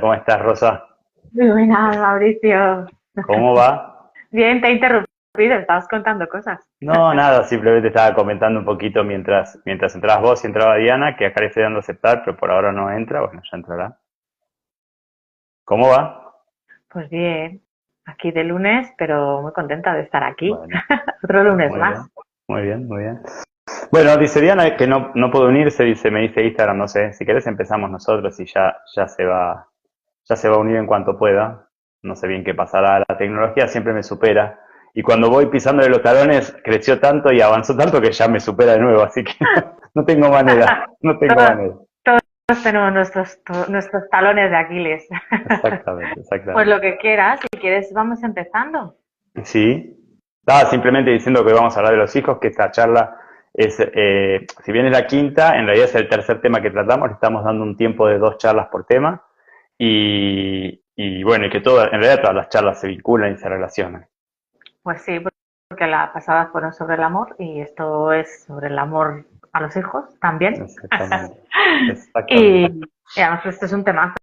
¿Cómo estás, Rosa? Muy buenas, Mauricio. ¿Cómo va? Bien, te he interrumpido, estabas contando cosas. No, nada, simplemente estaba comentando un poquito mientras entrabas vos y entraba Diana, que acá le estoy dando a aceptar, pero por ahora no entra, bueno, ya entrará. ¿Cómo va? Pues bien, aquí de lunes, pero muy contenta de estar aquí. Bueno, Otro lunes muy más. bien, muy bien, muy bien. Bueno, dice Diana que no puede unirse, me dice Instagram, no sé, si querés empezamos nosotros y ya se va a unir en cuanto pueda. No sé bien qué pasará, la tecnología siempre me supera. Y cuando voy pisándole los talones, creció tanto y avanzó tanto que ya me supera de nuevo, así que no tengo manera, no tengo Todos, manera. todos tenemos nuestros talones de Aquiles. Exactamente, Pues exactamente. lo que quieras, si quieres, vamos empezando. Sí, estaba simplemente diciendo que vamos a hablar de los hijos, que esta charla si bien es la quinta, en realidad es el tercer tema que tratamos, le estamos dando un tiempo de 2 charlas por tema, y bueno, y que en realidad todas las charlas se vinculan y se relacionan. Pues sí, porque la pasada fueron sobre el amor y esto es sobre el amor a los hijos también. Exactamente, Y, exactamente, y además esto es un temazo,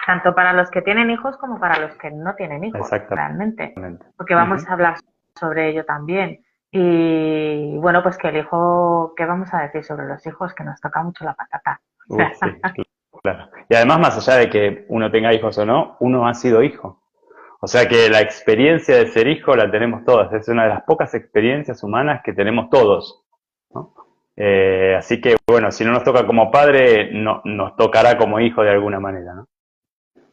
tanto para los que tienen hijos como para los que no tienen hijos, exactamente. realmente, porque vamos Ujú. a hablar sobre ello también. Y bueno, pues que el hijo, ¿qué vamos a decir sobre los hijos? Que nos toca mucho la patata. O sea, Sí, claro. Y además, más allá de que uno tenga hijos o no, uno ha sido hijo. O sea que la experiencia de ser hijo la tenemos todas. Es una de las pocas experiencias humanas que tenemos todos, ¿no? Así que, bueno, si no nos toca como padre, no, nos tocará como hijo de alguna manera, ¿no?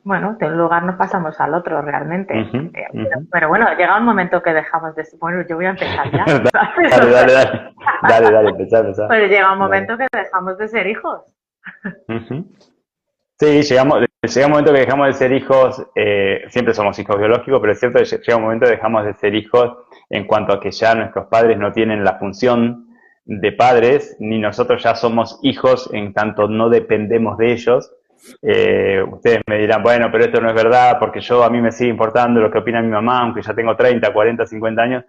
bueno, de un lugar nos pasamos al otro realmente. Ujú, ujú. Pero bueno, llega un momento que dejamos de... Bueno, yo voy a empezar ya. Dale, dale, dale. Dale, dale, empezá, empezá. Pero llega un Dale. momento que dejamos de ser hijos. Ujú. Sí, llega un momento que dejamos de ser hijos, siempre somos hijos biológicos, pero es cierto que llega un momento que dejamos de ser hijos en cuanto a que ya nuestros padres no tienen la función de padres, ni nosotros ya somos hijos en tanto no dependemos de ellos. Ustedes me dirán, bueno, pero esto no es verdad, porque a mí me sigue importando lo que opina mi mamá, aunque ya tengo 30, 40, 50 años.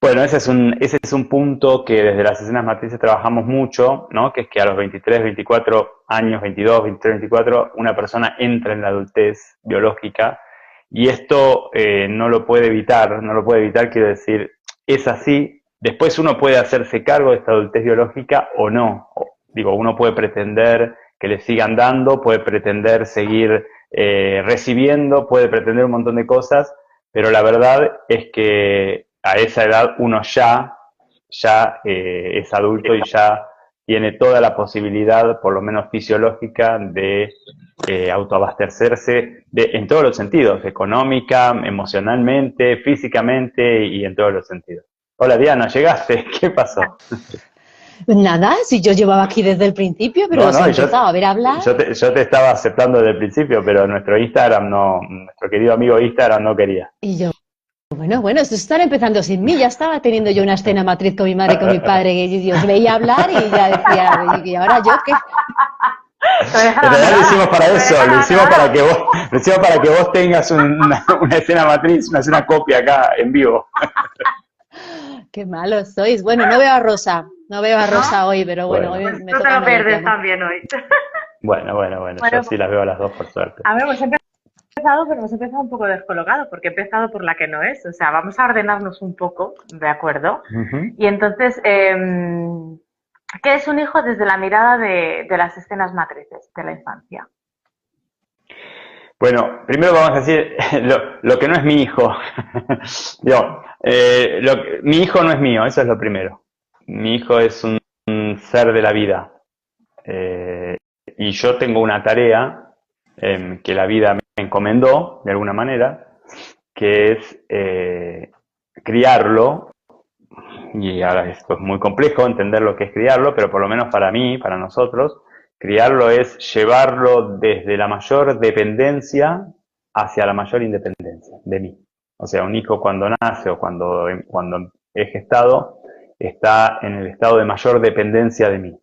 Bueno, ese es un punto que desde las escenas matrices trabajamos mucho, ¿no? Que es que a los 23, 24 años, 22, 23, 24, una persona entra en la adultez biológica y esto no lo puede evitar, no lo puede evitar, quiero decir, es así. Después uno puede hacerse cargo de esta adultez biológica o no. Digo, uno puede pretender que le sigan dando, puede pretender seguir recibiendo, puede pretender un montón de cosas, pero la verdad es que a esa edad uno ya es adulto y ya tiene toda la posibilidad, por lo menos fisiológica, de autoabastecerse en todos los sentidos, económica, emocionalmente, físicamente y en todos los sentidos. Hola Diana, llegaste, ¿qué pasó? Pues nada, si yo llevaba aquí desde el principio, No, pero si no, he empezado a ver a hablar. yo te estaba aceptando desde el principio, pero nuestro Instagram no, nuestro querido amigo Instagram no quería. Y yo, bueno, esto están empezando sin mí. Ya estaba teniendo yo una escena matriz con mi madre y con mi padre, que yo os veía hablar y ya decía, ¿y ahora yo qué? Te voy a dejar En realidad lo hicimos abandonada. para Te voy a eso, dejar abandonada. lo hicimos para que vos tengas una escena matriz, una escena copia acá en vivo. Qué malos sois. Bueno, no veo a Rosa, no veo a ¿No? Rosa hoy, pero bueno, Bueno, hoy Pues me tú te toca a lo mí el pierdes turno. también hoy. bueno, yo Bueno, sí las veo a las dos por suerte. a ver, hemos empezado, pero hemos empezado un poco descolocado, porque he empezado por la que no es. O sea, vamos a ordenarnos un poco, ¿de acuerdo? Ujú. Y entonces, ¿qué es un hijo desde la mirada de las escenas matrices de la infancia? Bueno, primero vamos a decir lo que no es mi hijo. Digo, mi hijo no es mío, eso es lo primero. Mi hijo es un ser de la vida. Eh, y yo tengo una tarea que la vida me encomendó, de alguna manera, que es criarlo, y ahora esto es muy complejo entender lo que es criarlo, pero por lo menos para mí, para nosotros, criarlo es llevarlo desde la mayor dependencia hacia la mayor independencia de mí. O sea, un hijo cuando nace o cuando es gestado, está en el estado de mayor dependencia de mí.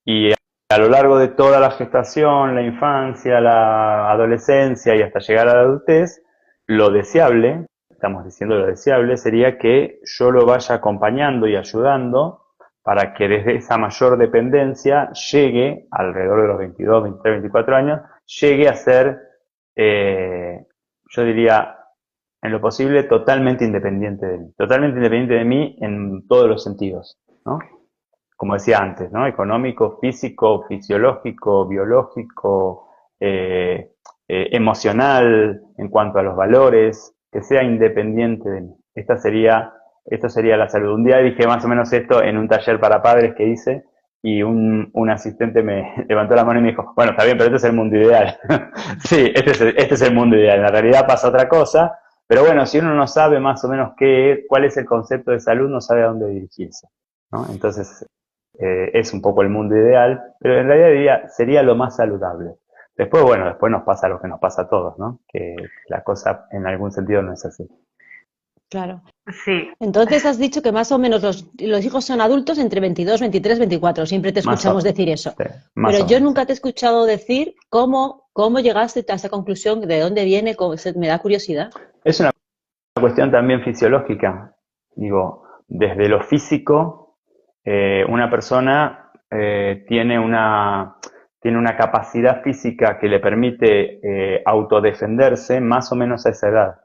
Y a lo largo de toda la gestación, la infancia, la adolescencia y hasta llegar a la adultez, lo deseable, estamos diciendo lo deseable, sería que yo lo vaya acompañando y ayudando para que desde esa mayor dependencia llegue alrededor de los 22, 23, 24 años, llegue a ser, yo diría, en lo posible, totalmente independiente de mí. Totalmente independiente de mí en todos los sentidos, ¿no? Como decía antes, ¿no? Económico, físico, fisiológico, biológico, emocional, en cuanto a los valores, que sea independiente de mí. Esto sería la salud. Un día dije más o menos esto en un taller para padres que hice, y un asistente me levantó la mano y me dijo, bueno, está bien, pero este es el mundo ideal. Sí, este es el mundo ideal. En la realidad pasa otra cosa, pero bueno, si uno no sabe más o menos cuál es el concepto de salud, no sabe a dónde dirigirse, ¿no? Entonces, es un poco el mundo ideal, pero en realidad sería lo más saludable. Después, bueno, después nos pasa lo que nos pasa a todos, ¿no? Que la cosa en algún sentido no es así. Claro. Sí, Entonces has dicho que más o menos los hijos son adultos entre 22, 23, 24. Siempre te Más o, escuchamos decir eso. sí, más Pero o yo menos. nunca te he escuchado decir cómo llegaste a esa conclusión, de dónde viene, me da curiosidad. Es una cuestión también fisiológica. Digo, desde lo físico, una persona tiene una capacidad física que le permite autodefenderse más o menos a esa edad.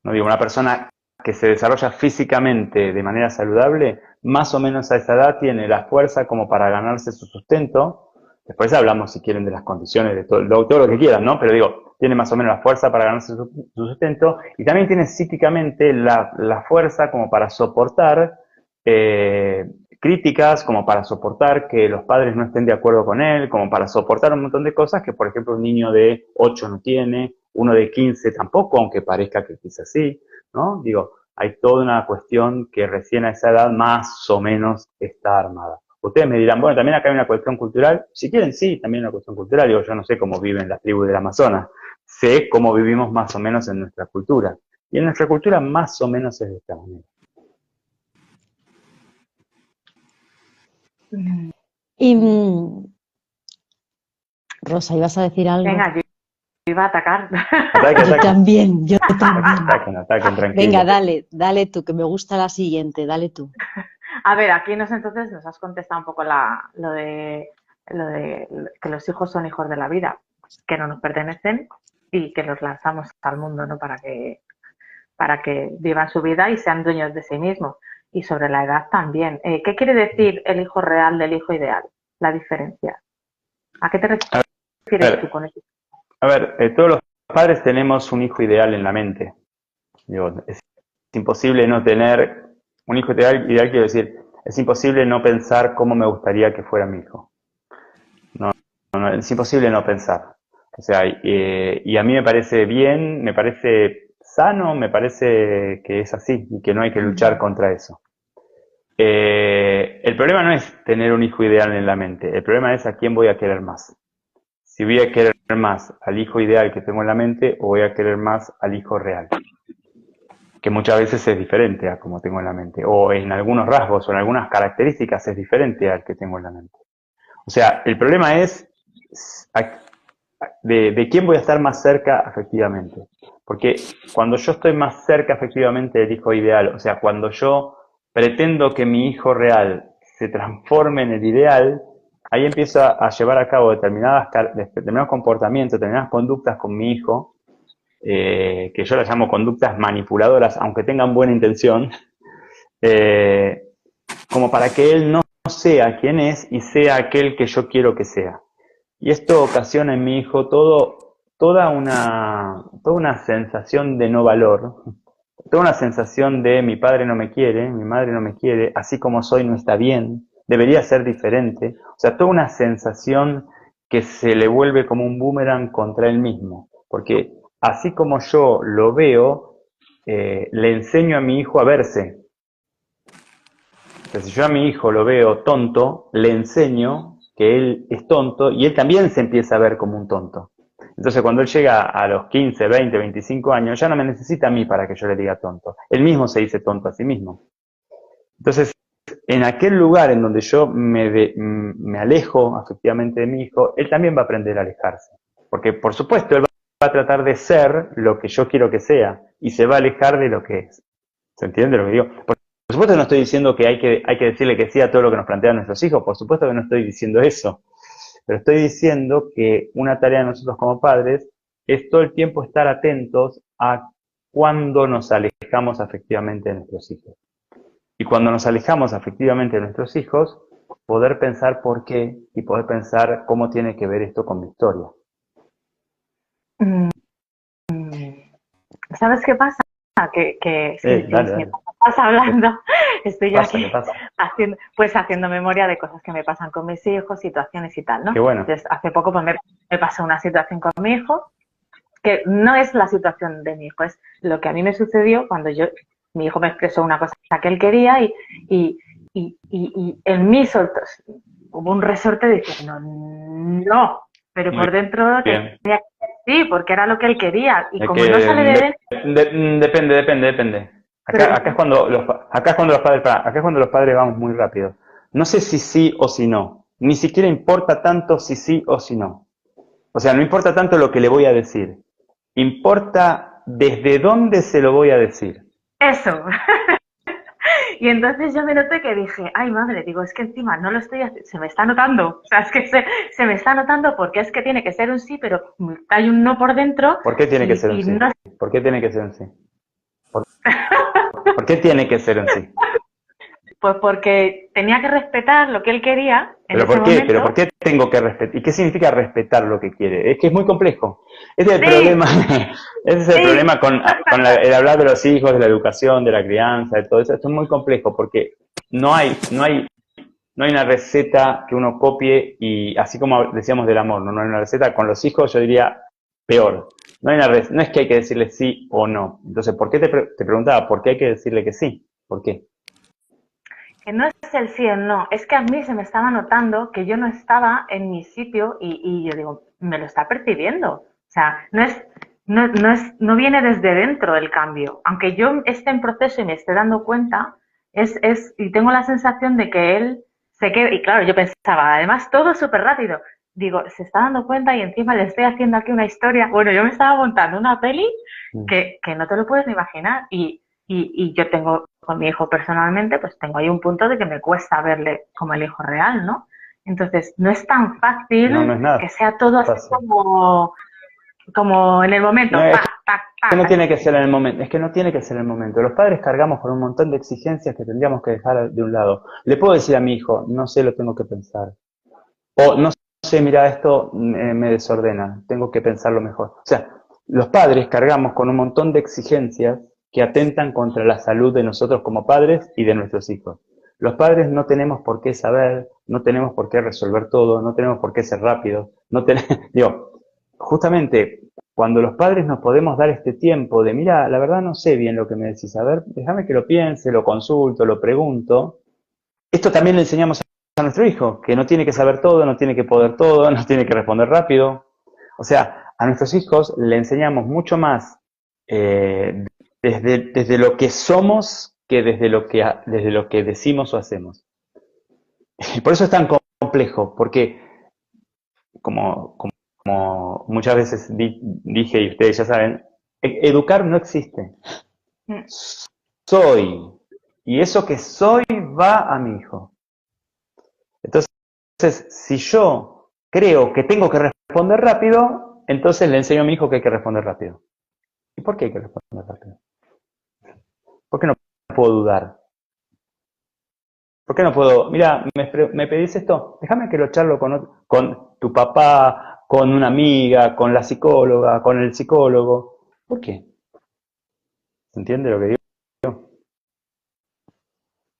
No digo, una persona que se desarrolla físicamente de manera saludable, más o menos a esa edad tiene la fuerza como para ganarse su sustento. Después hablamos, si quieren, de las condiciones, de todo lo que quieran, ¿no? Pero digo, tiene más o menos la fuerza para ganarse su sustento, y también tiene psíquicamente la fuerza como para soportar críticas, como para soportar que los padres no estén de acuerdo con él, como para soportar un montón de cosas que, por ejemplo, un niño de 8 no tiene, uno de 15 tampoco, aunque parezca que quizás sí, ¿no? Digo, hay toda una cuestión que recién a esa edad más o menos está armada. Ustedes me dirán, bueno, también acá hay una cuestión cultural. Si quieren, sí, también hay una cuestión cultural. Digo, yo no sé cómo viven las tribus del Amazonas. Sé cómo vivimos más o menos en nuestra cultura. Y en nuestra cultura más o menos es de esta manera. Y Rosa, ¿ibas a decir algo? venga, yo iba a atacar. Ataque, Yo ataque. también, yo también. Ataquen, tranquilo. Venga, dale tú, que me gusta la siguiente, dale tú. A ver, aquí entonces nos has contestado un poco lo de que los hijos son hijos de la vida, que no nos pertenecen y que los lanzamos al mundo, ¿no? Para que vivan su vida y sean dueños de sí mismos. Y sobre la edad también. ¿Qué quiere decir el hijo real del hijo ideal? La diferencia. ¿A qué te refieres tú con eso? A ver, todos los padres tenemos un hijo ideal en la mente. Digo, es imposible no tener un hijo ideal, quiero decir, es imposible no pensar cómo me gustaría que fuera mi hijo. No, es imposible no pensar. O sea, y a mí me parece bien, me parece sano, me parece que es así y que no hay que luchar contra eso. El problema no es tener un hijo ideal en la mente, el problema es a quién voy a querer más. Si voy a querer más al hijo ideal que tengo en la mente o voy a querer más al hijo real, que muchas veces es diferente a como tengo en la mente, o en algunos rasgos o en algunas características es diferente al que tengo en la mente. O sea, el problema es de quién voy a estar más cerca afectivamente. Porque cuando yo estoy más cerca afectivamente del hijo ideal, o sea, cuando yo pretendo que mi hijo real se transforme en el ideal, ahí empiezo a llevar a cabo determinados comportamientos, determinadas conductas con mi hijo, que yo las llamo conductas manipuladoras, aunque tengan buena intención, como para que él no sea quien es y sea aquel que yo quiero que sea. Y esto ocasiona en mi hijo toda una sensación de no valor, toda una sensación de mi padre no me quiere, mi madre no me quiere, así como soy no está bien, debería ser diferente. O sea, toda una sensación que se le vuelve como un boomerang contra él mismo. Porque así como yo lo veo, le enseño a mi hijo a verse. O sea, si yo a mi hijo lo veo tonto, le enseño que él es tonto y él también se empieza a ver como un tonto. Entonces cuando él llega a los 15, 20, 25 años, ya no me necesita a mí para que yo le diga tonto. Él mismo se dice tonto a sí mismo. Entonces, en aquel lugar en donde yo me alejo afectivamente de mi hijo, él también va a aprender a alejarse. Porque, por supuesto, él va a tratar de ser lo que yo quiero que sea y se va a alejar de lo que es. ¿Se entiende lo que digo? Por supuesto que no estoy diciendo que hay que decirle que sí a todo lo que nos plantean nuestros hijos, por supuesto que no estoy diciendo eso. pero estoy diciendo que una tarea de nosotros como padres es todo el tiempo estar atentos a cuando nos alejamos afectivamente de nuestros hijos. Y cuando nos alejamos afectivamente de nuestros hijos, poder pensar por qué y poder pensar cómo tiene que ver esto con mi historia. ¿Sabes qué pasa? Que si dale. estás hablando, estoy yo aquí pasa? haciendo memoria de cosas que me pasan con mis hijos, situaciones y tal, ¿no? Qué bueno. Entonces, hace poco pues, me pasó una situación con mi hijo, que no es la situación de mi hijo, es lo que a mí me sucedió cuando mi hijo me expresó una cosa que él quería y en mí hubo un resorte diciendo no, pero por dentro tenía que decir sí, porque era lo que él quería y como no sale de dentro... Depende. Acá es cuando los padres vamos muy rápido. No sé si sí o si no. Ni siquiera importa tanto si sí o si no. O sea, no importa tanto lo que le voy a decir. Importa desde dónde se lo voy a decir. Eso. Y entonces yo me noté que dije, ay madre, digo, es que encima no lo estoy haciendo, se me está notando, o sea, es que se me está notando porque es que tiene que ser un sí, pero hay un no por dentro. ¿Por qué tiene que ser un sí? No... ¿Por qué tiene que ser un sí? ¿Por qué tiene que ser un sí? Pues porque tenía que respetar lo que él quería en ¿Pero ese por qué? momento. ¿Pero por qué tengo que respetar? ¿Y qué significa respetar lo que quiere? Es que es muy complejo. Ese es el problema. Ese es el problema con el hablar de los hijos, de la educación, de la crianza, de todo eso. Esto es muy complejo porque no hay una receta que uno copie y así como decíamos del amor, no hay una receta. Con los hijos yo diría peor. No es que hay que decirle sí o no. Entonces, ¿por qué te preguntaba? ¿Por qué hay que decirle que sí? ¿Por qué? Que no es el sí o no, es que a mí se me estaba notando que yo no estaba en mi sitio y yo digo, me lo está percibiendo. O sea, no viene desde dentro el cambio. Aunque yo esté en proceso y me esté dando cuenta, y tengo la sensación de que él se queda, y claro, yo pensaba, además todo súper rápido. Digo, se está dando cuenta y encima le estoy haciendo aquí una historia. Bueno, yo me estaba montando una peli que no te lo puedes ni imaginar. Y yo tengo, con mi hijo personalmente, pues tengo ahí un punto de que me cuesta verle como el hijo real, ¿no? Entonces, no es tan fácil No es nada que sea todo así fácil. como en el momento. No, que no tiene que ser en el momento. Es que no tiene que ser en el momento. Los padres cargamos con un montón de exigencias que tendríamos que dejar de un lado. Le puedo decir a mi hijo, no sé, lo tengo que pensar. O no sé, mira, esto me desordena, tengo que pensarlo mejor. O sea, los padres cargamos con un montón de exigencias que atentan contra la salud de nosotros como padres y de nuestros hijos. Los padres no tenemos por qué saber, no tenemos por qué resolver todo, no tenemos por qué ser rápidos. Digo, justamente cuando los padres nos podemos dar este tiempo de, mira, la verdad no sé bien lo que me decís, a ver, déjame que lo piense, lo consulto, lo pregunto. Esto también le enseñamos a nuestro hijo, que no tiene que saber todo, no tiene que poder todo, no tiene que responder rápido. O sea, a nuestros hijos le enseñamos mucho más desde lo que somos que desde lo que decimos o hacemos. Y por eso es tan complejo, porque como muchas veces dije, y ustedes ya saben, educar no existe. Soy. Y eso que soy va a mi hijo. Entonces, si yo creo que tengo que responder rápido, entonces le enseño a mi hijo que hay que responder rápido. ¿Y por qué hay que responder rápido? ¿Por qué no puedo dudar? ¿Por qué no puedo? Mira, me pedís esto, déjame que lo charlo con tu papá, con una amiga, con la psicóloga, con el psicólogo. ¿Por qué? ¿Se entiende lo que digo?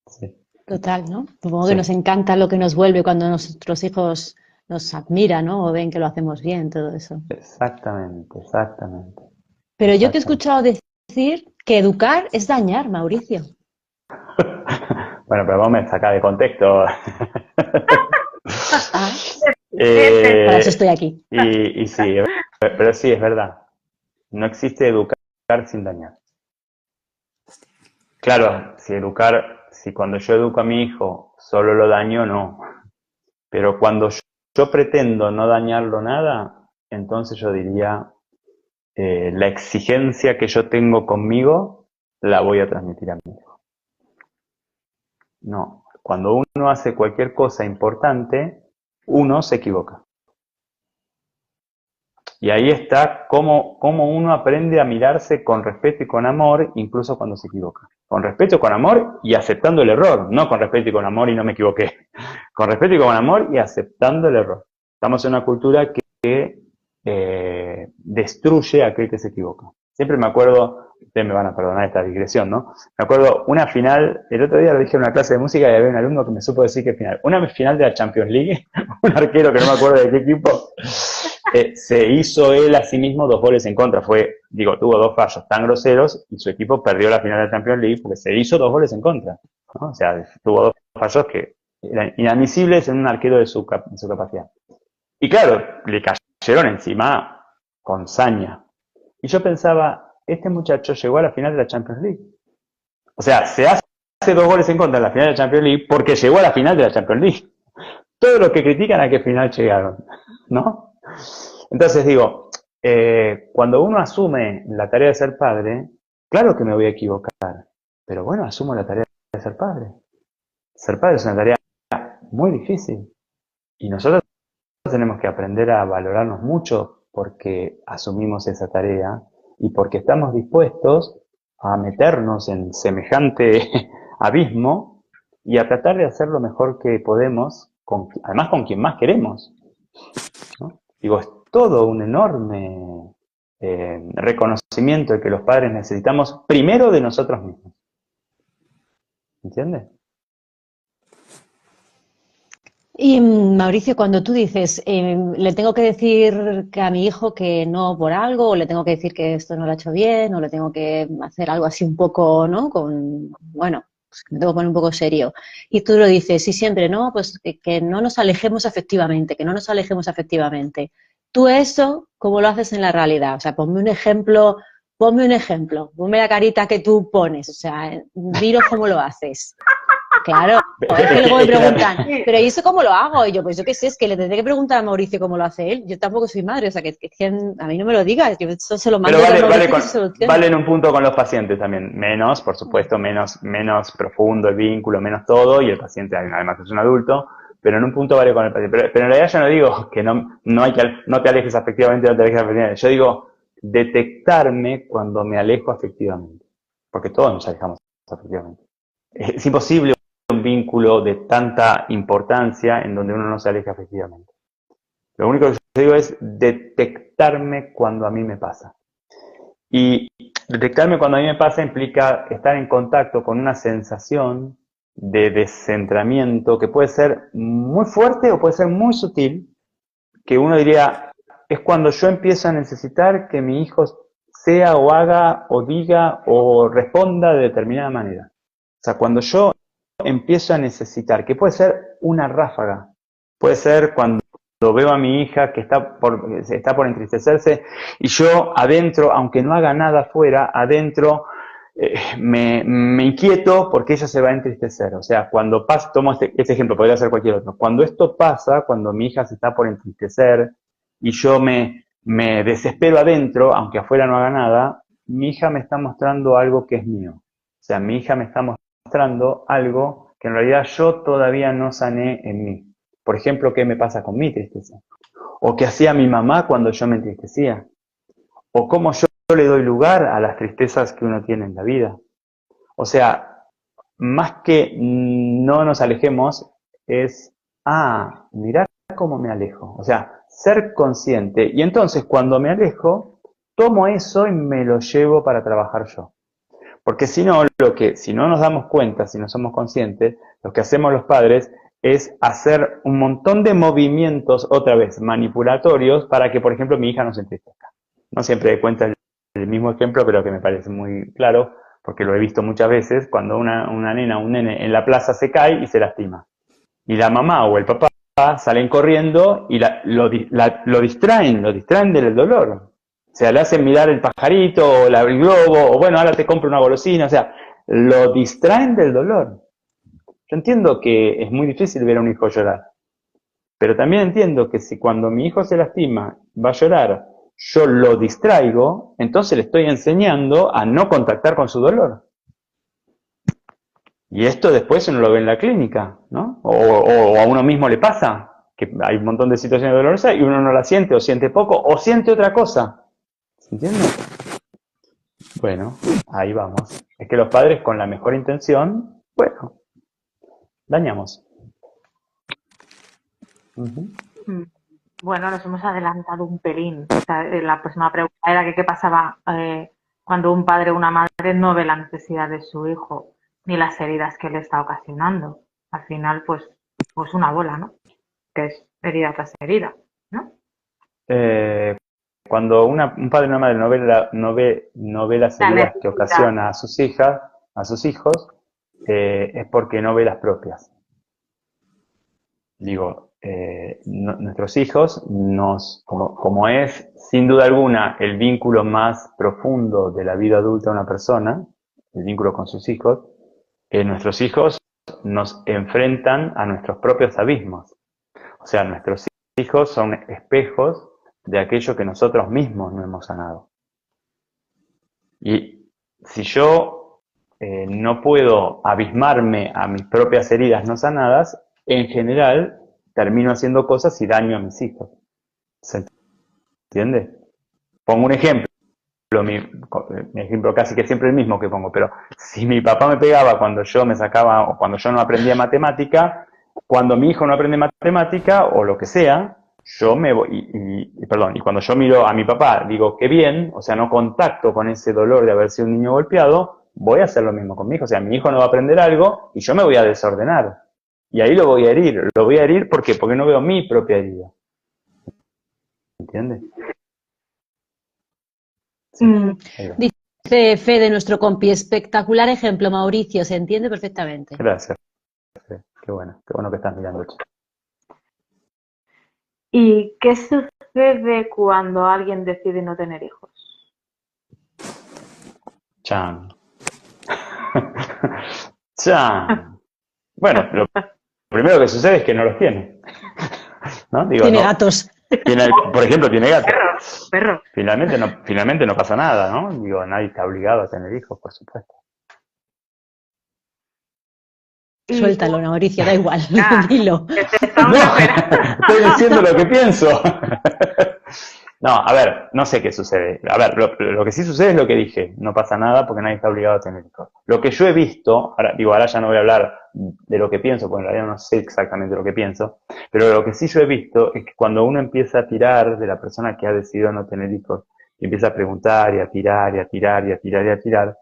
Sí. Total, ¿no? Supongo que nos encanta lo que nos vuelve cuando nuestros hijos nos admiran, ¿no? O ven que lo hacemos bien, todo eso. Exactamente. Pero yo te he escuchado decir que educar es dañar, Mauricio. Bueno, pero vos me sacás de contexto. Para eso estoy aquí. Y sí, pero sí, es verdad. No existe educar sin dañar. Claro, si cuando yo educo a mi hijo solo lo daño, no. Pero cuando yo pretendo no dañarlo nada, entonces yo diría, la exigencia que yo tengo conmigo, la voy a transmitir a mi hijo. No, cuando uno hace cualquier cosa importante, uno se equivoca. Y ahí está cómo uno aprende a mirarse con respeto y con amor, incluso cuando se equivoca. Con respeto y con amor y aceptando el error. No con respeto y con amor y no me equivoqué. Con respeto y con amor y aceptando el error. Estamos en una cultura que destruye a aquel que se equivoca. Siempre me acuerdo, ustedes me van a perdonar esta digresión, ¿no? Me acuerdo una final, el otro día lo dije en una clase de música y había un alumno que me supo decir que final. Una final de la Champions League, un arquero que no me acuerdo de qué equipo, se hizo él a sí mismo 2 goles en contra. Tuvo 2 fallos tan groseros y su equipo perdió la final de la Champions League porque se hizo 2 goles en contra, ¿no? O sea, tuvo 2 fallos que eran inadmisibles en un arquero de su capacidad. Y claro, le cayeron encima con saña. Y yo pensaba, este muchacho llegó a la final de la Champions League. O sea, se hace 2 goles en contra en la final de la Champions League porque llegó a la final de la Champions League. Todos los que critican a qué final llegaron, ¿no? Entonces digo, cuando uno asume la tarea de ser padre, claro que me voy a equivocar, pero bueno, asumo la tarea de ser padre. Ser padre es una tarea muy difícil y nosotros tenemos que aprender a valorarnos mucho porque asumimos esa tarea y porque estamos dispuestos a meternos en semejante abismo y a tratar de hacer lo mejor que podemos, además con quien más queremos, ¿no? Digo, es todo un enorme reconocimiento de que los padres necesitamos primero de nosotros mismos. ¿Entiendes? Y Mauricio, cuando tú dices, le tengo que decir que a mi hijo que no por algo, o le tengo que decir que esto no lo ha hecho bien, o le tengo que hacer algo así un poco, ¿no? Bueno, pues me tengo que poner un poco serio. Y tú lo dices, y siempre, ¿no? Pues que no nos alejemos afectivamente, que no nos alejemos afectivamente. Tú eso, ¿cómo lo haces en la realidad? O sea, ponme un ejemplo, ponme la carita que tú pones, o sea, dinos cómo lo haces. Claro, es que luego me preguntan, pero ¿y eso cómo lo hago? Y yo, pues yo qué sé, es que le tendré que preguntar a Mauricio cómo lo hace él. Yo tampoco soy madre, o sea, que a mí no me lo digas, yo eso se lo mando a Mauricio. Vale en un punto con los pacientes también, menos, por supuesto, menos profundo el vínculo, menos todo, y el paciente además es un adulto, pero en un punto vale con el paciente. Pero en realidad yo no digo que no te alejes afectivamente, no te alejes afectivamente. Yo digo detectarme cuando me alejo afectivamente, porque todos nos alejamos afectivamente. Es imposible un vínculo de tanta importancia en donde uno no se aleja afectivamente. Lo único que yo digo es detectarme cuando a mí me pasa. Y detectarme cuando a mí me pasa implica estar en contacto con una sensación de descentramiento que puede ser muy fuerte o puede ser muy sutil, que uno diría, es cuando yo empiezo a necesitar que mi hijo sea o haga o diga o responda de determinada manera. O sea, cuando yo empiezo a necesitar, que puede ser una ráfaga, puede ser cuando veo a mi hija que está por entristecerse y yo adentro, aunque no haga nada afuera, adentro me inquieto porque ella se va a entristecer. O sea, cuando pasa, tomo este ejemplo, podría ser cualquier otro, cuando esto pasa, cuando mi hija se está por entristecer y yo me desespero adentro, aunque afuera no haga nada, mi hija me está mostrando algo que es mío. O sea, mi hija me está mostrando algo que en realidad yo todavía no sané en mí. Por ejemplo, ¿qué me pasa con mi tristeza? O qué hacía mi mamá cuando yo me entristecía. O cómo yo le doy lugar a las tristezas que uno tiene en la vida. O sea, más que no nos alejemos, es, mirá cómo me alejo. O sea, ser consciente. Y entonces cuando me alejo, tomo eso y me lo llevo para trabajar yo. Porque si no nos damos cuenta, si no somos conscientes, lo que hacemos los padres es hacer un montón de movimientos, otra vez, manipulatorios, para que, por ejemplo, mi hija no se entristezca. No siempre cuenta el mismo ejemplo, pero que me parece muy claro, porque lo he visto muchas veces, cuando una nena o un nene en la plaza se cae y se lastima. Y la mamá o el papá salen corriendo y lo distraen del dolor. O sea, le hacen mirar el pajarito o el globo, o bueno, ahora te compro una golosina, o sea, lo distraen del dolor. Yo entiendo que es muy difícil ver a un hijo llorar, pero también entiendo que si cuando mi hijo se lastima va a llorar, yo lo distraigo, entonces le estoy enseñando a no contactar con su dolor. Y esto después uno lo ve en la clínica, ¿no? O a uno mismo le pasa, que hay un montón de situaciones dolorosas y uno no la siente, o siente poco, o siente otra cosa. ¿Se entiende? Bueno, ahí vamos. Es que los padres con la mejor intención, bueno, dañamos. Bueno, nos hemos adelantado un pelín. O sea, la próxima pregunta era que qué pasaba cuando un padre o una madre no ve la necesidad de su hijo ni las heridas que le está ocasionando. Al final, pues una bola, ¿no? Que es herida tras herida, ¿no? Cuando un padre o una madre no ve las heridas que ocasiona a sus hijas, a sus hijos, es porque no ve las propias. Digo, nuestros hijos como es sin duda alguna el vínculo más profundo de la vida adulta de una persona, el vínculo con sus hijos, nuestros hijos nos enfrentan a nuestros propios abismos. O sea, nuestros hijos son espejos de aquello que nosotros mismos no hemos sanado. Y si yo no puedo abismarme a mis propias heridas no sanadas, en general termino haciendo cosas y daño a mis hijos. ¿Se entiende? Pongo un ejemplo. Mi ejemplo casi que siempre el mismo que pongo, pero si mi papá me pegaba cuando yo me sacaba o cuando yo no aprendía matemática, cuando mi hijo no aprende matemática o lo que sea, yo me voy, y cuando yo miro a mi papá, digo, qué bien, o sea, no contacto con ese dolor de haber sido un niño golpeado, voy a hacer lo mismo con mi hijo. O sea, mi hijo no va a aprender algo y yo me voy a desordenar. Y ahí lo voy a herir. Lo voy a herir ¿por qué? Porque no veo mi propia herida. ¿Entiendes? Sí, dice Fede, nuestro compi, espectacular ejemplo, Mauricio, se entiende perfectamente. Gracias. Qué bueno que estás mirando. ¿Y qué sucede cuando alguien decide no tener hijos? Chan. Chan. Bueno, lo primero que sucede es que no los tiene. ¿No? Digo, tiene gatos. Por ejemplo, tiene gatos. Perro. Finalmente no pasa nada, ¿no? Digo, nadie está obligado a tener hijos, por supuesto. Suéltalo, Mauricio, da igual, dilo. No, estoy diciendo lo que pienso. No, a ver, no sé qué sucede. A ver, lo que sí sucede es lo que dije. No pasa nada porque nadie está obligado a tener hijos. Lo que yo he visto, ahora ya no voy a hablar de lo que pienso, porque en realidad no sé exactamente lo que pienso, pero lo que sí yo he visto es que cuando uno empieza a tirar de la persona que ha decidido no tener hijos, y empieza a preguntar y a tirar y a tirar y a tirar y a tirar,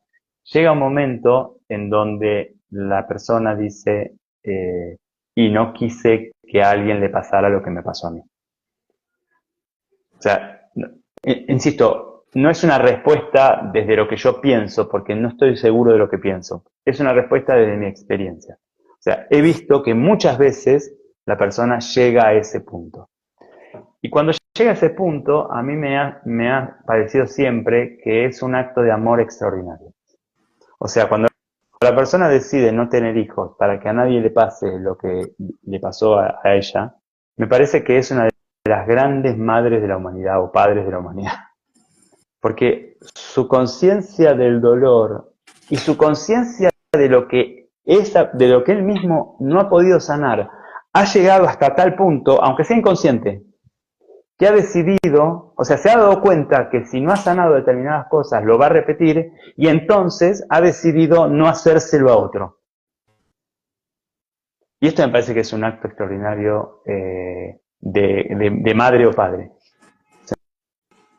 llega un momento en donde la persona dice, y no quise que a alguien le pasara lo que me pasó a mí. O sea, insisto, no es una respuesta desde lo que yo pienso, porque no estoy seguro de lo que pienso. Es una respuesta desde mi experiencia. O sea, he visto que muchas veces la persona llega a ese punto. Y cuando llega a ese punto, a mí me ha parecido siempre que es un acto de amor extraordinario. O sea, cuando la persona decide no tener hijos para que a nadie le pase lo que le pasó a ella, me parece que es una de las grandes madres de la humanidad o padres de la humanidad. Porque su conciencia del dolor y su conciencia de lo que él mismo no ha podido sanar ha llegado hasta tal punto, aunque sea inconsciente, que ha decidido, o sea, se ha dado cuenta que si no ha sanado determinadas cosas lo va a repetir y entonces ha decidido no hacérselo a otro. Y esto me parece que es un acto extraordinario de madre o padre. ¿Se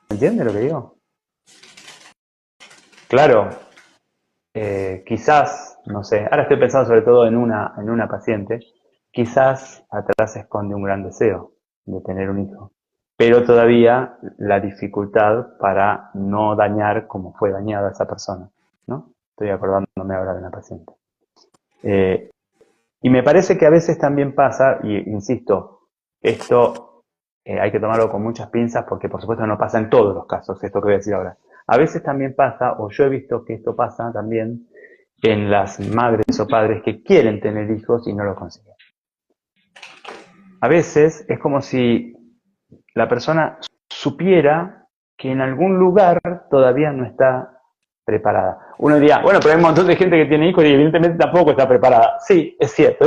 entiende lo que digo? Claro, quizás, no sé, ahora estoy pensando sobre todo en una paciente, quizás atrás se esconde un gran deseo de tener un hijo, pero todavía la dificultad para no dañar como fue dañada esa persona, ¿no? Estoy acordándome ahora de una paciente. Y me parece que a veces también pasa, y insisto, esto hay que tomarlo con muchas pinzas porque por supuesto no pasa en todos los casos, esto que voy a decir ahora. A veces también pasa, o yo he visto que esto pasa también en las madres o padres que quieren tener hijos y no lo consiguen. A veces es como si la persona supiera que en algún lugar todavía no está preparada. Uno diría, bueno, pero hay un montón de gente que tiene hijos y evidentemente tampoco está preparada. Sí, es cierto.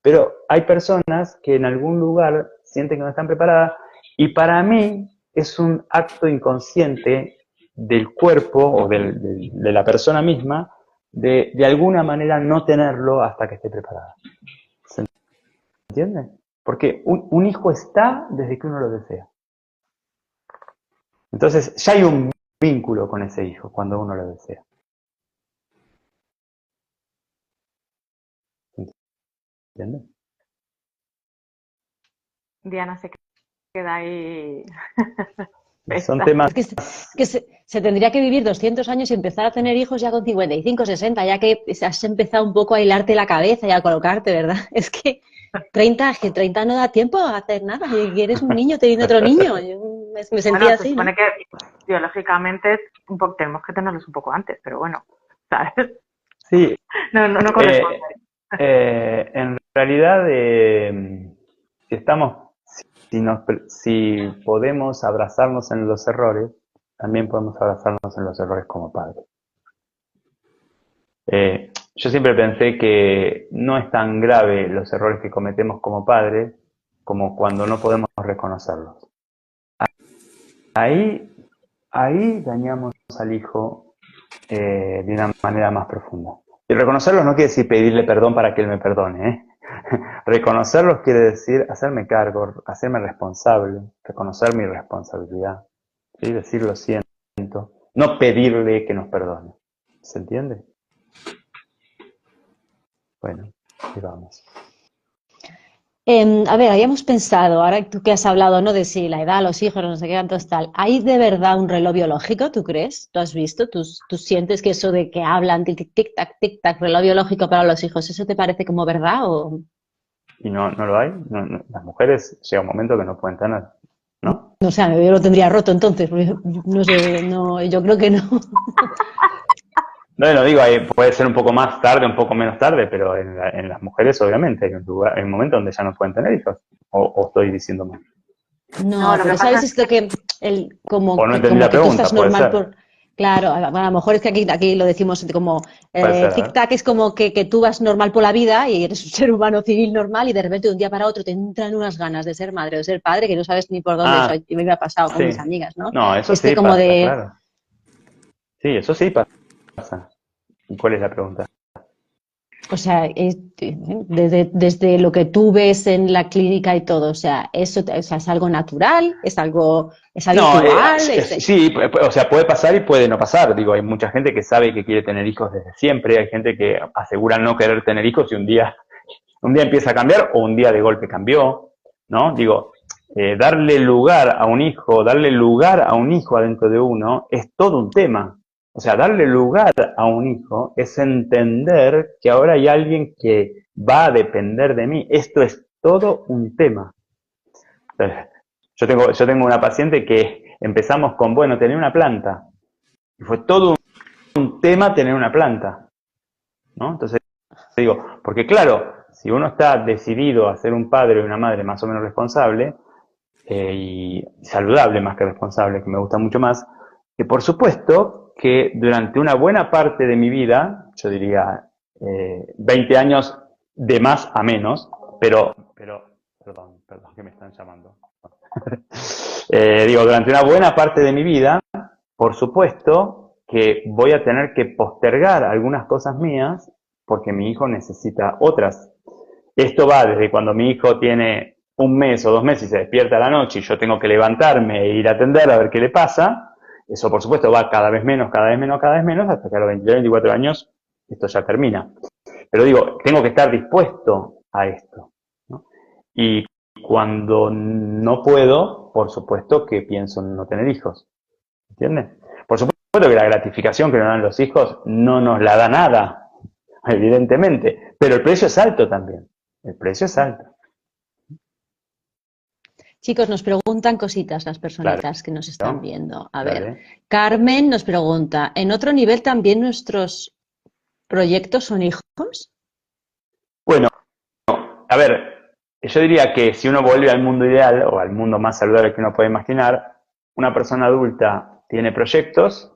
Pero hay personas que en algún lugar sienten que no están preparadas y para mí es un acto inconsciente del cuerpo o de la persona misma de alguna manera no tenerlo hasta que esté preparada. ¿Se entiende? Porque un hijo está desde que uno lo desea. Entonces ya hay un vínculo con ese hijo cuando uno lo desea. ¿Entiendes? Diana se queda ahí. Son temas... Es que se tendría que vivir 200 años y empezar a tener hijos ya con 55, 60, ya que has empezado un poco a hilarte la cabeza y a colocarte, ¿verdad? Es que 30 no da tiempo a hacer nada. Y eres un niño teniendo otro niño. Yo me sentía Bueno, se así, supone ¿no? que biológicamente tenemos que tenerlos un poco antes, pero bueno, ¿sabes? Sí, No corresponde. en realidad, si estamos, si podemos abrazarnos en los errores, también podemos abrazarnos en los errores como padres. Yo siempre pensé que no es tan grave los errores que cometemos como padres como cuando no podemos reconocerlos. Ahí dañamos al hijo de una manera más profunda. Y reconocerlos no quiere decir pedirle perdón para que él me perdone, ¿eh? Reconocerlos quiere decir hacerme cargo, hacerme responsable, reconocer mi responsabilidad, ¿sí? Decir lo siento, no pedirle que nos perdone. ¿Se entiende? Bueno, ahí vamos. A ver, habíamos pensado, ahora tú que has hablado, ¿no? De si la edad, los hijos, no sé qué, tantos tal. ¿Hay de verdad un reloj biológico, tú crees? ¿Tú has visto? ¿Tú sientes que eso de que hablan tic tac, reloj biológico para los hijos, eso te parece como verdad o ¿Y no lo hay? Las mujeres llega un momento que no pueden tener, ¿no? no sé, yo lo tendría roto entonces, porque no sé, no, yo creo que no. No, lo digo, puede ser un poco más tarde, un poco menos tarde, pero en las mujeres obviamente hay un momento donde ya no pueden tener hijos. O estoy diciendo mal. No, No, lo que pero pasa ¿sabes es esto que O no entendí como la que tú pregunta, estás puede normal ser. por claro, a lo mejor es que aquí lo decimos como Puede ser, a ver. tic-tac es como que tú vas normal por la vida y eres un ser humano civil normal y de repente de un día para otro te entran unas ganas de ser madre o de ser padre que no sabes ni por dónde. Eso Ah, me ha pasado con mis sí. amigas, ¿no? No, eso Este sí como pasa, de claro. Sí, eso sí pasa. ¿Y cuál es la pregunta? o sea, desde lo que tú ves en la clínica y todo, o sea, o sea, es algo natural, es algo, es No, habitual, sí, o sea, puede pasar y puede no pasar. Digo, hay mucha gente que sabe que quiere tener hijos desde siempre, hay gente que asegura no querer tener hijos y un día empieza a cambiar o un día de golpe cambió, ¿no? Digo, darle lugar a un hijo adentro de uno es todo un tema. O sea, darle lugar a un hijo es entender que ahora hay alguien que va a depender de mí. Esto es todo un tema. Entonces, yo tengo una paciente que empezamos con, bueno, tener una planta. Y fue todo un tema tener una planta, ¿no? Entonces, digo, porque claro, si uno está decidido a ser un padre o una madre más o menos responsable, y saludable más que responsable, que me gusta mucho más, que por supuesto que durante una buena parte de mi vida, yo diría 20 años de más a menos, perdón que me están llamando. Digo, durante una buena parte de mi vida, por supuesto que voy a tener que postergar algunas cosas mías porque mi hijo necesita otras. Esto va desde cuando mi hijo tiene 1 mes o 2 meses y se despierta a la noche y yo tengo que levantarme e ir a atender a ver qué le pasa. Eso, por supuesto, va cada vez menos, cada vez menos, cada vez menos, hasta que a los 23, 24 años esto ya termina. Pero digo, tengo que estar dispuesto a esto, ¿no? Y cuando no puedo, por supuesto que pienso en no tener hijos. ¿Entiendes? Por supuesto que la gratificación que nos dan los hijos no nos la da nada, evidentemente, pero el precio es alto también. El precio es alto. chicos, nos preguntan cositas las Claro, personitas que nos están viendo. A ver, dale. Carmen nos pregunta, ¿en otro nivel también nuestros proyectos son hijos? Bueno, a ver, yo diría que si uno vuelve al mundo ideal o al mundo más saludable que uno puede imaginar, una persona adulta tiene proyectos.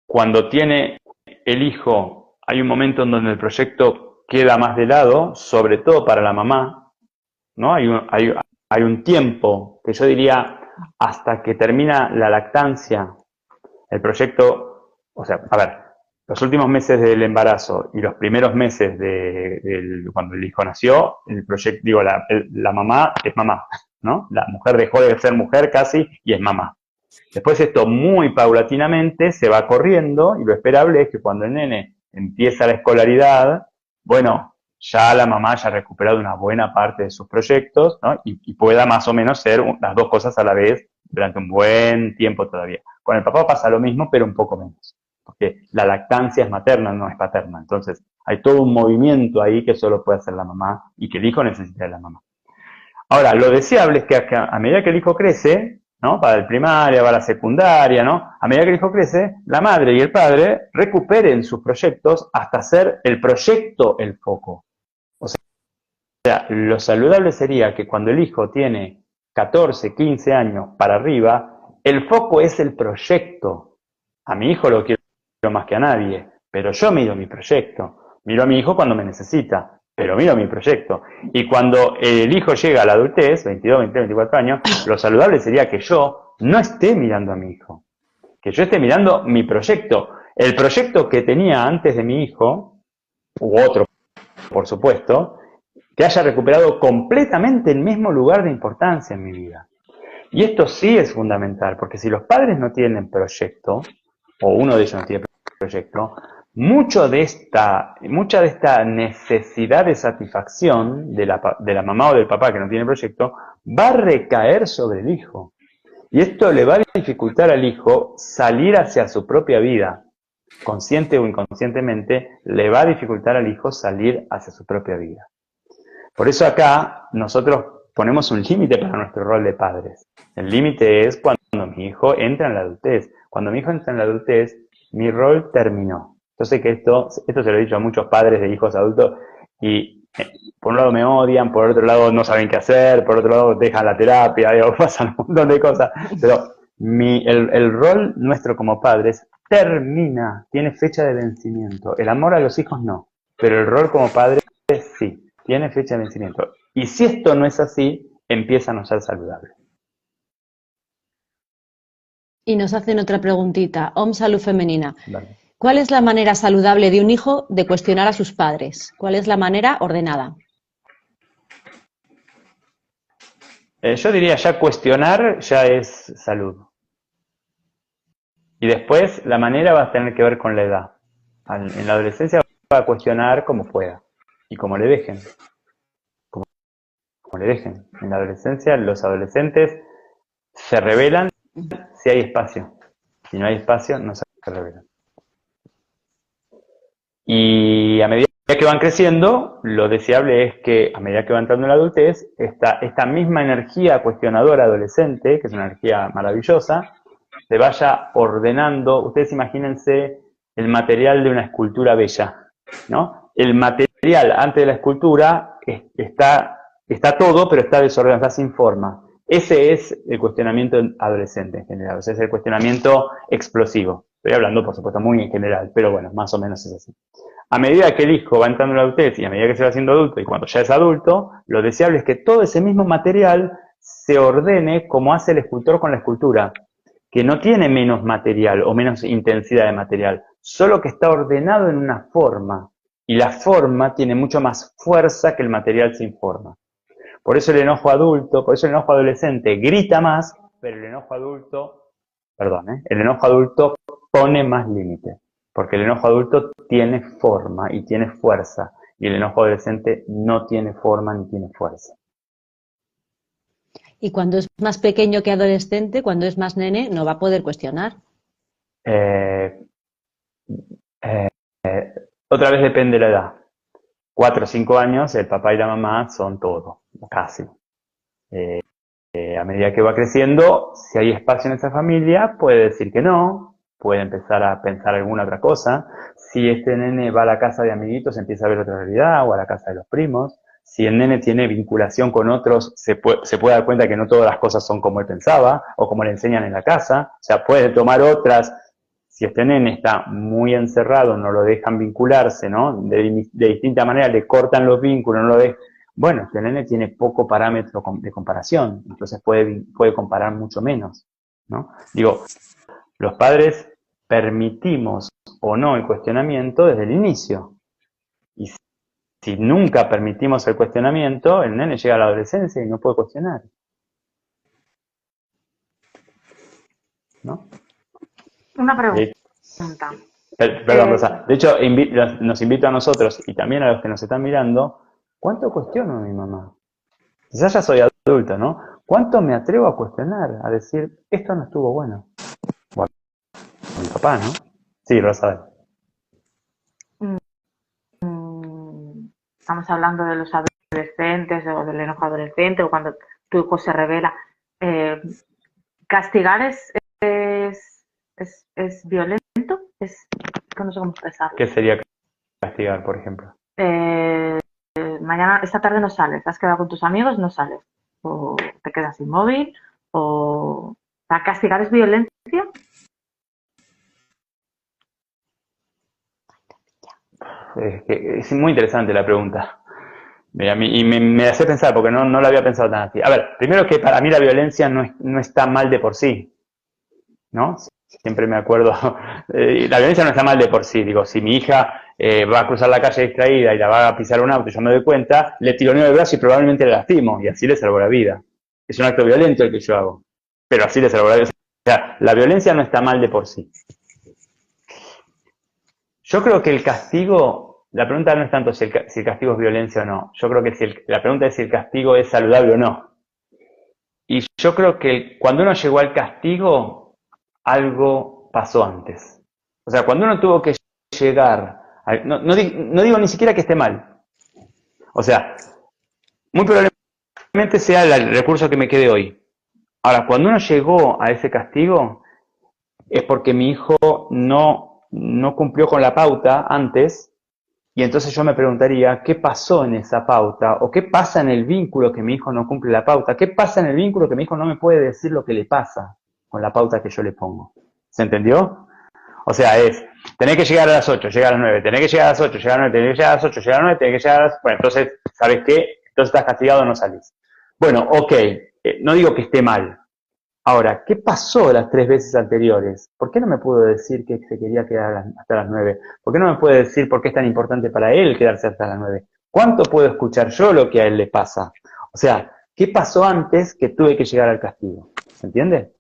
Cuando tiene el hijo, hay un momento en donde el proyecto queda más de lado, sobre todo para la mamá, ¿no? Hay un tiempo que yo diría hasta que termina la lactancia, el proyecto, o sea, a ver, los últimos meses del embarazo y los primeros meses cuando el hijo nació, el proyecto, digo, la mamá es mamá, ¿no? La mujer dejó de ser mujer casi y es mamá. Después esto muy paulatinamente se va corriendo y lo esperable es que cuando el nene empieza la escolaridad, bueno, ya la mamá haya recuperado una buena parte de sus proyectos, ¿no? Y pueda más o menos ser las dos cosas a la vez durante un buen tiempo todavía. Con el papá pasa lo mismo, pero un poco menos, porque la lactancia es materna, no es paterna. Entonces hay todo un movimiento ahí que solo puede hacer la mamá y que el hijo necesita de la mamá. Ahora, lo deseable es que a medida que el hijo crece, ¿no? Para el primaria, para la secundaria, ¿no? A medida que el hijo crece, la madre y el padre recuperen sus proyectos hasta hacer el proyecto el foco. O sea, lo saludable sería que cuando el hijo tiene 14, 15 años para arriba, el foco es el proyecto. A mi hijo lo quiero más que a nadie, pero yo miro mi proyecto. Miro a mi hijo cuando me necesita, pero miro mi proyecto. Y cuando el hijo llega a la adultez, 22, 23, 24 años, lo saludable sería que yo no esté mirando a mi hijo, que yo esté mirando mi proyecto. El proyecto que tenía antes de mi hijo, u otro, por supuesto, que haya recuperado completamente el mismo lugar de importancia en mi vida. Y esto sí es fundamental, porque si los padres no tienen proyecto, o uno de ellos no tiene proyecto, mucha de esta necesidad de satisfacción de la mamá o del papá que no tiene proyecto va a recaer sobre el hijo. Y esto le va a dificultar al hijo salir hacia su propia vida. Consciente o inconscientemente, le va a dificultar al hijo salir hacia su propia vida. Por eso acá nosotros ponemos un límite para nuestro rol de padres. El límite es cuando mi hijo entra en la adultez. Cuando mi hijo entra en la adultez, mi rol terminó. Yo sé que esto se lo he dicho a muchos padres de hijos adultos y por un lado me odian, por otro lado no saben qué hacer, por otro lado dejan la terapia, pasan un montón de cosas. Pero el rol nuestro como padres termina, tiene fecha de vencimiento. El amor a los hijos no, pero el rol como padres sí, tiene fecha de vencimiento. Y si esto no es así, empieza a no ser saludable. Y nos hacen otra preguntita. Om Salud Femenina. Vale. ¿Cuál es la manera saludable de un hijo de cuestionar a sus padres? ¿Cuál es la manera ordenada? Yo diría ya cuestionar ya es salud. Y después la manera va a tener que ver con la edad. En la adolescencia va a cuestionar como pueda y como le dejen. Como le dejen. En la adolescencia los adolescentes se rebelan si hay espacio. Si no hay espacio, no se rebelan. Y a medida que van creciendo, lo deseable es que a medida que va entrando en la adultez, esta misma energía cuestionadora adolescente, que es una energía maravillosa, se vaya ordenando. Ustedes imagínense el material de una escultura bella, ¿no? El material antes de la escultura está todo, pero está desordenado, está sin forma. Ese es el cuestionamiento adolescente en general, o sea, es el cuestionamiento explosivo. Estoy hablando, por supuesto, muy en general, pero bueno, más o menos es así. A medida que el hijo va entrando en la adultez y a medida que se va haciendo adulto y cuando ya es adulto, lo deseable es que todo ese mismo material se ordene como hace el escultor con la escultura, que no tiene menos material o menos intensidad de material, solo que está ordenado en una forma, y la forma tiene mucho más fuerza que el material sin forma. Por eso el enojo adulto, por eso el enojo adolescente grita más, pero el enojo adulto, el enojo adulto pone más límite, porque el enojo adulto tiene forma y tiene fuerza, y el enojo adolescente no tiene forma ni tiene fuerza. Y cuando es más pequeño que adolescente, cuando es más nene, no va a poder cuestionar. Otra vez depende de la edad. 4 o 5 años, el papá y la mamá son todo, casi. A medida que va creciendo, si hay espacio en esa familia, puede decir que no, puede empezar a pensar alguna otra cosa. Si este nene va a la casa de amiguitos, empieza a ver otra realidad, o a la casa de los primos. Si el nene tiene vinculación con otros, se puede dar cuenta que no todas las cosas son como él pensaba, o como le enseñan en la casa. O sea, puede tomar otras Si este nene está muy encerrado, no lo dejan vincularse, ¿no? De distinta manera le cortan los vínculos, no lo dejan. Bueno, este nene tiene poco parámetro de comparación, entonces puede comparar mucho menos, ¿no? Digo, los padres permitimos o no el cuestionamiento desde el inicio. Y si nunca permitimos el cuestionamiento, el nene llega a la adolescencia y no puede cuestionar, ¿no? Una pregunta. Perdón, Rosa. De hecho, nos invito a nosotros y también a los que nos están mirando, ¿cuánto cuestiono a mi mamá? Quizás ya soy adulto, ¿no? ¿Cuánto me atrevo a cuestionar? A decir, esto no estuvo bueno. Bueno, mi papá, ¿no? Sí, Rosa. Estamos hablando de los adolescentes o del enojo adolescente o cuando tu hijo se revela. ¿Castigar es violento? Que no sé cómo expresarlo. ¿Qué sería castigar, por ejemplo? Mañana, esta tarde no sales, has quedado con tus amigos, no sales. O te quedas inmóvil, o castigar es violencia. Es muy interesante la pregunta. Y me hace pensar, porque no lo había pensado tan así. A ver, primero que para mí la violencia no está mal de por sí, ¿no? Siempre me acuerdo, la violencia no está mal de por sí. Digo, si mi hija va a cruzar la calle distraída y la va a pisar un auto y yo me doy cuenta, le tironeo el brazo y probablemente le lastimo, y así le salvo la vida. Es un acto violento el que yo hago, pero así le salvo la vida. O sea, la violencia no está mal de por sí. Yo creo que el castigo, la pregunta no es tanto si el castigo es violencia o no. Yo creo que la pregunta es si el castigo es saludable o no. Y yo creo que cuando uno llegó al castigo, algo pasó antes. O sea, cuando uno tuvo que llegar, no digo ni siquiera que esté mal. O sea, muy probablemente sea el recurso que me quede hoy. Ahora, cuando uno llegó a ese castigo, es porque mi hijo no cumplió con la pauta antes, y entonces yo me preguntaría, ¿qué pasó en esa pauta? ¿O qué pasa en el vínculo que mi hijo no cumple la pauta? ¿Qué pasa en el vínculo que mi hijo no me puede decir lo que le pasa con la pauta que yo le pongo? ¿Se entendió? O sea, tener que llegar a las 8, llegar a las 9, tener que llegar a las 8, llegar a las 9, tener que llegar a las 8, llegar a las 9, tener que llegar a las... Bueno, entonces, ¿sabes qué? Entonces estás castigado, no salís. Bueno, ok, no digo que esté mal. Ahora, ¿qué pasó las 3 veces anteriores? ¿Por qué no me pudo decir que se quería quedar hasta las 9? ¿Por qué no me puede decir por qué es tan importante para él quedarse hasta las 9? ¿Cuánto puedo escuchar yo lo que a él le pasa? O sea, ¿qué pasó antes que tuve que llegar al castigo? ¿Se entiende?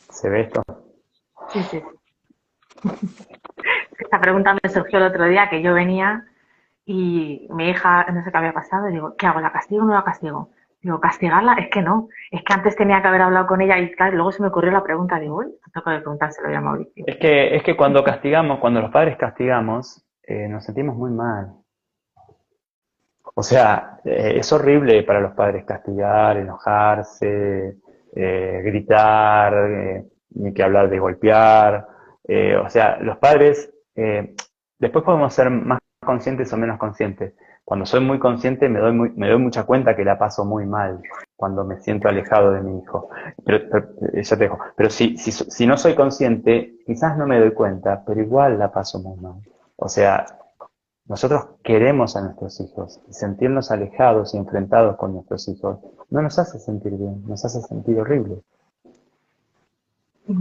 ¿Se ve esto? Sí. Esta pregunta me surgió el otro día que yo venía y mi hija, no sé qué había pasado, y digo, ¿qué hago? ¿La castigo o no la castigo? Digo, castigarla, es que no. Es que antes tenía que haber hablado con ella y claro, luego se me ocurrió la pregunta, digo, uy, tengo que preguntárselo ya a Mauricio. Es que cuando castigamos, cuando los padres castigamos, nos sentimos muy mal. O sea, es horrible para los padres castigar, enojarse, gritar, ni que hablar de golpear. O sea, los padres, después podemos ser más conscientes o menos conscientes. Cuando soy muy consciente me doy mucha cuenta que la paso muy mal cuando me siento alejado de mi hijo. Pero ya te dejo. Pero si no soy consciente, quizás no me doy cuenta, pero igual la paso muy mal. O sea, nosotros queremos a nuestros hijos y sentirnos alejados y enfrentados con nuestros hijos no nos hace sentir bien, nos hace sentir horrible.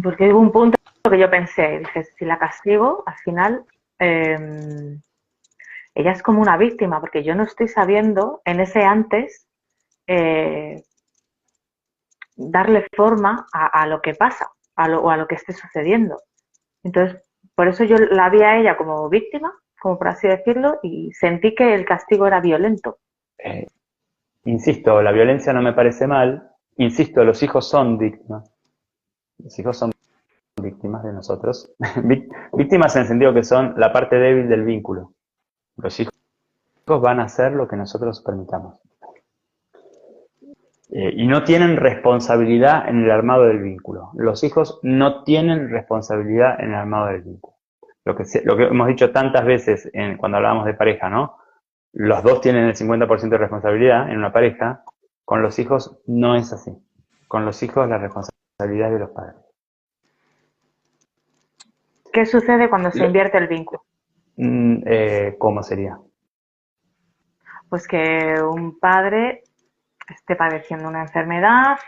Porque hubo un punto que yo pensé, dije, si la castigo, al final ella es como una víctima, porque yo no estoy sabiendo en ese antes darle forma a lo que pasa o a lo que esté sucediendo. Entonces, por eso yo la vi a ella como víctima, como por así decirlo, y sentí que el castigo era violento. Insisto, la violencia no me parece mal. Insisto, los hijos son víctimas. Los hijos son víctimas de nosotros. Víctimas en el sentido que son la parte débil del vínculo. Los hijos van a hacer lo que nosotros permitamos. Y no tienen responsabilidad en el armado del vínculo. Los hijos no tienen responsabilidad en el armado del vínculo. Lo que hemos dicho tantas veces cuando hablábamos de pareja, ¿no? Los dos tienen el 50% de responsabilidad en una pareja. Con los hijos no es así. Con los hijos la responsabilidad es de los padres. ¿Qué sucede cuando se invierte el vínculo? ¿Cómo sería? Pues que un padre esté padeciendo una enfermedad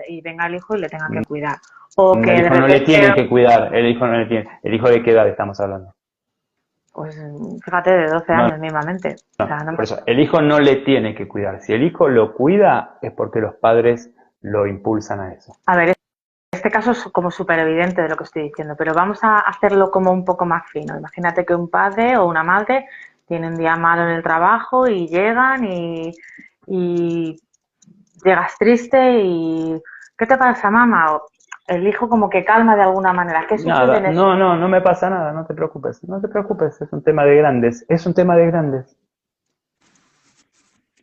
y venga el hijo y le tenga que cuidar. O que El de hijo no le repente, tiene que cuidar, el hijo no le tiene. ¿El hijo de qué edad estamos hablando? pues fíjate, de 12 No, años mismamente. O sea, no por eso, el hijo no le tiene que cuidar. Si el hijo lo cuida, es porque los padres lo impulsan a eso. A ver, este caso es como súper evidente de lo que estoy diciendo, pero vamos a hacerlo como un poco más fino. Imagínate que un padre o una madre tiene un día malo en el trabajo y llegan y llegas triste y ¿qué te pasa, mamá? O el hijo como que calma de alguna manera. ¿Qué sucede Nada, en ese? no me pasa nada, no te preocupes, es un tema de grandes, es un tema de grandes.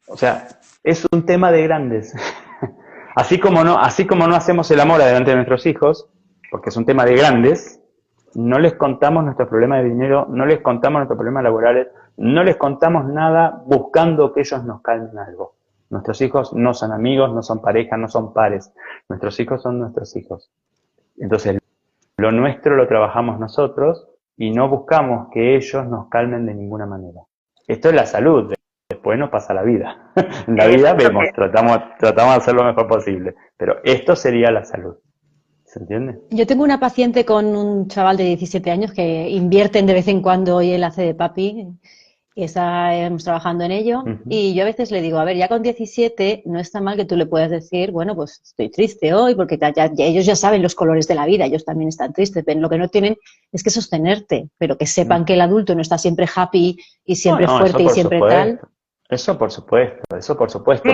O sea, es un tema de grandes. Así como no hacemos el amor adelante de nuestros hijos, porque es un tema de grandes, no les contamos nuestros problemas de dinero, no les contamos nuestros problemas laborales, no les contamos nada buscando que ellos nos calmen algo. Nuestros hijos no son amigos, no son pareja, no son pares. Nuestros hijos son nuestros hijos. Entonces, lo nuestro lo trabajamos nosotros y no buscamos que ellos nos calmen de ninguna manera. Esto es la salud. Después nos pasa la vida. En la vida vemos, tratamos de hacer lo mejor posible. Pero esto sería la salud. ¿Se entiende? Yo tengo una paciente con un chaval de 17 años que invierten de vez en cuando y él hace de papi y estamos trabajando en ello. Y yo a veces le digo, a ver, ya con 17 no está mal que tú le puedas decir, bueno, pues estoy triste hoy porque ellos ya saben los colores de la vida, ellos también están tristes, pero lo que no tienen es que sostenerte, pero que sepan que el adulto no está siempre happy y siempre fuerte y siempre tal. Eso por supuesto. Sí.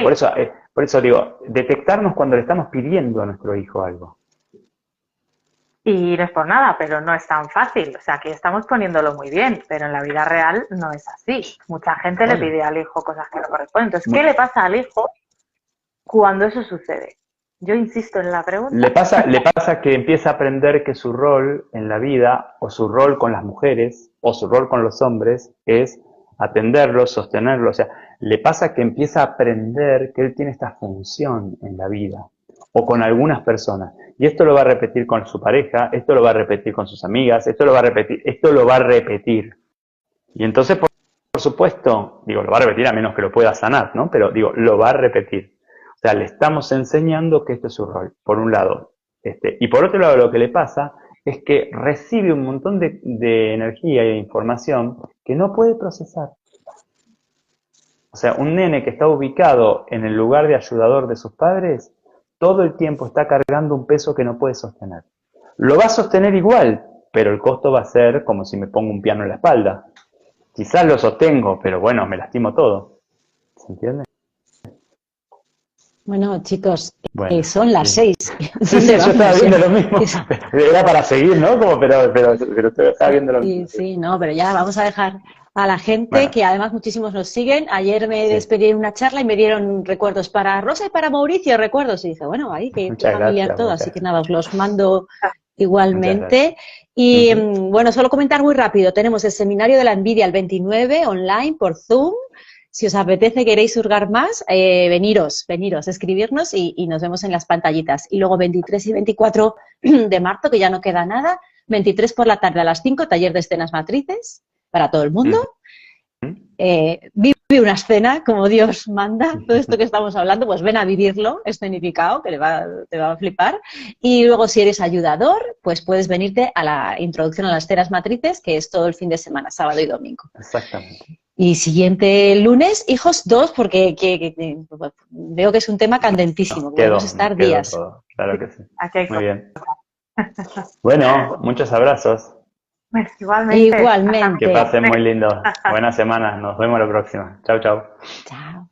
Por eso digo, detectarnos cuando le estamos pidiendo a nuestro hijo algo. Y no es por nada, pero no es tan fácil. O sea, aquí estamos poniéndolo muy bien, pero en la vida real no es así. Mucha gente le pide al hijo cosas que no corresponden. Entonces, ¿qué le pasa al hijo cuando eso sucede? Yo insisto en la pregunta. Le pasa que empieza a aprender que su rol en la vida, o su rol con las mujeres, o su rol con los hombres, es atenderlos, sostenerlos. O sea, le pasa que empieza a aprender que él tiene esta función en la vida, o con algunas personas. Y esto lo va a repetir con su pareja, esto lo va a repetir con sus amigas, esto lo va a repetir. Y entonces, por supuesto, lo va a repetir a menos que lo pueda sanar, ¿no? Pero lo va a repetir. O sea, le estamos enseñando que este es su rol, por un lado. Y por otro lado, lo que le pasa es que recibe un montón de energía y de información que no puede procesar. O sea, un nene que está ubicado en el lugar de ayudador de sus padres, todo el tiempo está cargando un peso que no puede sostener. Lo va a sostener igual, pero el costo va a ser como si me pongo un piano en la espalda. Quizás lo sostengo, pero bueno, me lastimo todo. ¿Se entiende? Bueno, chicos, son las 6. Sí, yo estaba viendo lo mismo. Era para seguir, ¿no? Pero estaba viendo lo mismo. Sí, no, pero ya vamos a dejar a la gente, que además muchísimos nos siguen. Ayer me despedí en una charla y me dieron recuerdos para Rosa y para Mauricio, recuerdos. Y dije, bueno, ahí que familiar todo, así que nada, os los mando igualmente. Y bueno, solo comentar muy rápido, tenemos el seminario de la envidia el 29 online por Zoom. Si os apetece, queréis hurgar más, veniros, escribirnos y nos vemos en las pantallitas. Y luego 23 y 24 de marzo, que ya no queda nada, 23 por la tarde a las 5, taller de escenas matrices para todo el mundo. Vive una escena como Dios manda, todo esto que estamos hablando, pues ven a vivirlo, escenificado, que te va a flipar. Y luego si eres ayudador, pues puedes venirte a la introducción a las escenas matrices, que es todo el fin de semana, sábado y domingo. Exactamente. Y siguiente lunes, hijos 2, porque veo que es un tema candentísimo, que vamos a estar días. Todo. Claro que sí. Muy bien. Bueno, muchos abrazos. Pues igualmente. Igualmente. Que pasen muy lindo. Buena semana. Nos vemos la próxima. Chao, chao. Chao.